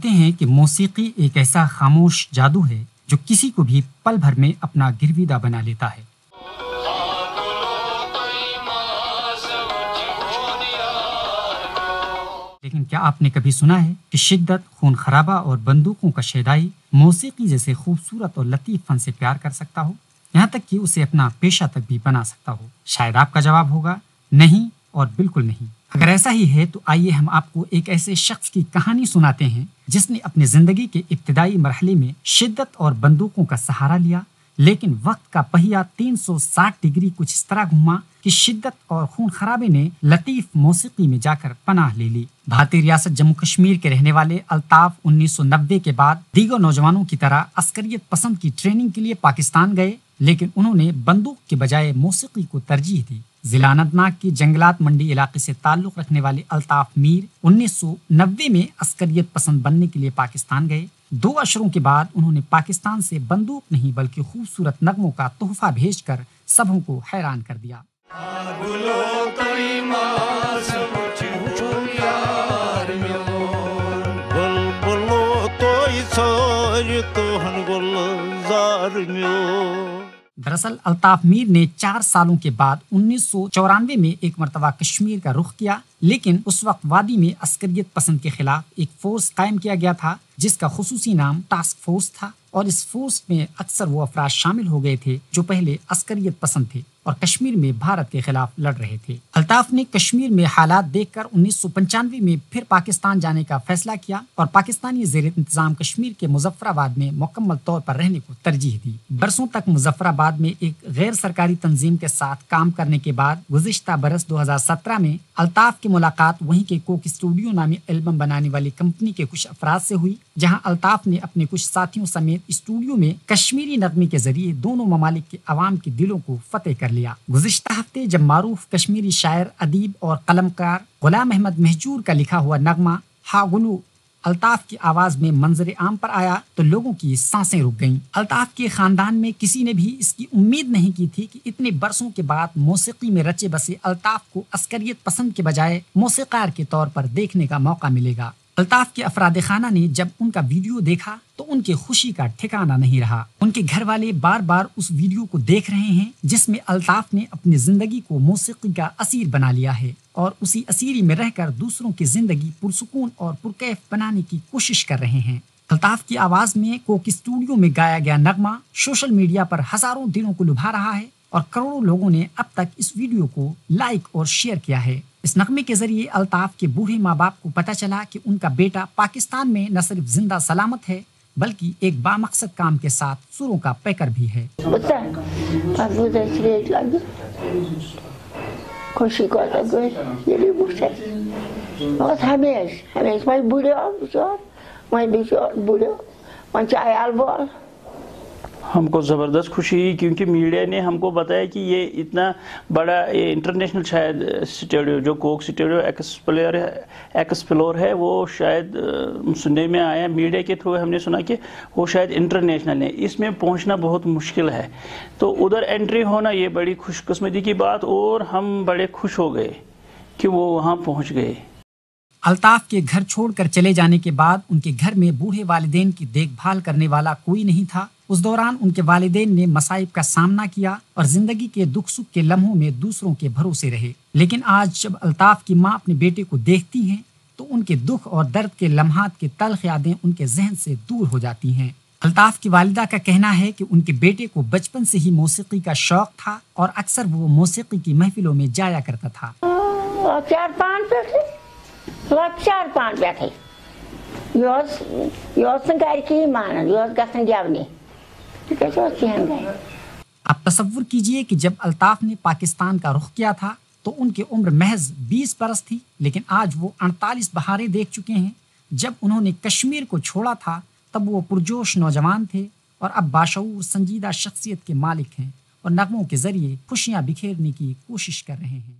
کہتے ہیں کہ موسیقی ایک ایسا خاموش جادو ہے جو کسی کو بھی پل بھر میں اپنا گرویدہ بنا لیتا ہے۔ لیکن کیا آپ نے کبھی سنا ہے کہ شدت، خون خرابہ اور بندوقوں کا شیدائی موسیقی جیسے خوبصورت اور لطیف فن سے پیار کر سکتا ہو، یہاں تک کہ اسے اپنا پیشہ تک بھی بنا سکتا ہو؟ شاید آپ کا جواب ہوگا نہیں اور بالکل نہیں۔ اگر ایسا ہی ہے تو آئیے ہم آپ کو ایک ایسے شخص کی کہانی سناتے ہیں جس نے اپنی زندگی کے ابتدائی مرحلے میں شدت اور بندوقوں کا سہارا لیا، لیکن وقت کا پہیہ 360 ڈگری کچھ اس طرح گھوما کہ شدت اور خون خرابے نے لطیف موسیقی میں جا کر پناہ لے لی۔ بھارتی ریاست جموں کشمیر کے رہنے والے الطاف 1990 کے بعد دیگر نوجوانوں کی طرح عسکریت پسند کی ٹریننگ کے لیے پاکستان گئے، لیکن انہوں نے بندوق کے بجائے موسیقی کو ترجیح دی۔ ضلع اننت ناگ کی جنگلات منڈی علاقے سے تعلق رکھنے والے الطاف میر 1990 میں عسکریت پسند بننے کے لیے پاکستان گئے۔ 2 اشروں کے بعد انہوں نے پاکستان سے بندوق نہیں بلکہ خوبصورت نغموں کا تحفہ بھیج کر سبھوں کو حیران کر دیا۔ دراصل الطاف میر نے 4 سالوں کے بعد 1994 میں ایک مرتبہ کشمیر کا رخ کیا، لیکن اس وقت وادی میں عسکریت پسند کے خلاف ایک فورس قائم کیا گیا تھا جس کا خصوصی نام ٹاسک فورس تھا، اور اس فورس میں اکثر وہ افراد شامل ہو گئے تھے جو پہلے عسکریت پسند تھے اور کشمیر میں بھارت کے خلاف لڑ رہے تھے۔ الطاف نے کشمیر میں حالات دیکھ کر 1995 میں پھر پاکستان جانے کا فیصلہ کیا اور پاکستانی زیر انتظام کشمیر کے مظفر آباد میں مکمل طور پر رہنے کو ترجیح دی۔ برسوں تک مظفر آباد میں ایک غیر سرکاری تنظیم کے ساتھ کام کرنے کے بعد گزشتہ برس 2017 میں الطاف کی ملاقات وہیں کے کوک اسٹوڈیو نامی البم بنانے والی کمپنی کے کچھ افراد سے ہوئی، جہاں الطاف نے اپنے کچھ ساتھیوں سمیت اسٹوڈیو میں کشمیری نغمے کے ذریعے دونوں ممالک کے عوام کے دلوں کو فتح کر لیا۔ گزشتہ ہفتے جب معروف کشمیری شاعر، ادیب اور قلمکار غلام احمد مہجور کا لکھا ہوا نغمہ ہا گلو الطاف کی آواز میں منظر عام پر آیا تو لوگوں کی سانسیں رک گئیں۔ الطاف کے خاندان میں کسی نے بھی اس کی امید نہیں کی تھی کہ اتنے برسوں کے بعد موسیقی میں رچے بسے الطاف کو عسکریت پسند کے بجائے موسیقار کے طور پر دیکھنے کا موقع ملے گا۔ الطاف کے افراد خانہ نے جب ان کا ویڈیو دیکھا تو ان کی خوشی کا ٹھکانہ نہیں رہا۔ ان کے گھر والے بار بار اس ویڈیو کو دیکھ رہے ہیں جس میں الطاف نے اپنی زندگی کو موسیقی کا اسیر بنا لیا ہے اور اسی اسیری میں رہ کر دوسروں کی زندگی پرسکون اور پرکیف بنانے کی کوشش کر رہے ہیں۔ الطاف کی آواز میں کوک اسٹوڈیو میں گایا گیا نغمہ سوشل میڈیا پر ہزاروں دلوں کو لبھا رہا ہے اور کروڑوں لوگوں نے اب تک اس ویڈیو کو لائک اور شیئر کیا ہے۔ اس نغمے کے ذریعے الطاف کے بوڑھے ماں باپ کو پتہ چلا کہ ان کا بیٹا پاکستان میں نہ صرف زندہ سلامت ہے بلکہ ایک بامقصد کام کے ساتھ سروں کا پیکر بھی ہے۔ خوشی کو ہم کو زبردست خوشی ہوئی کیونکہ میڈیا نے ہم کو بتایا کہ یہ اتنا بڑا انٹرنیشنل شاید اسٹوڈیو جو کوک اسٹوڈیو ایکسپلور ہے وہ شاید سننے میں آیا، میڈیا کے تھرو ہم نے سنا کہ وہ شاید انٹرنیشنل ہے، اس میں پہنچنا بہت مشکل ہے، تو ادھر انٹری ہونا یہ بڑی خوش قسمتی کی بات اور ہم بڑے خوش ہو گئے کہ وہ وہاں پہنچ گئے۔ الطاف کے گھر چھوڑ کر چلے جانے کے بعد ان کے گھر میں بوڑھے والدین کی دیکھ بھال کرنے والا کوئی نہیں تھا۔ اس دوران ان کے والدین نے مصائب کا سامنا کیا اور زندگی کے دکھ سکھ کے لمحوں میں دوسروں کے بھروسے رہے، لیکن آج جب الطاف کی ماں اپنے بیٹے کو دیکھتی ہیں تو ان کے دکھ اور درد کے لمحات کی تلخ یادیں ان کے ذہن سے دور ہو جاتی ہیں۔ الطاف کی والدہ کا کہنا ہے کہ ان کے بیٹے کو بچپن سے ہی موسیقی کا شوق تھا اور اکثر وہ موسیقی کی محفلوں میں جایا کرتا تھا۔ اب تصور کیجئے کہ جب الطاف نے پاکستان کا رخ کیا تھا تو ان کی عمر محض 20 برس تھی، لیکن آج وہ 48 بہاریں دیکھ چکے ہیں۔ جب انہوں نے کشمیر کو چھوڑا تھا تب وہ پرجوش نوجوان تھے اور اب باشعور سنجیدہ شخصیت کے مالک ہیں اور نغموں کے ذریعے خوشیاں بکھیرنے کی کوشش کر رہے ہیں۔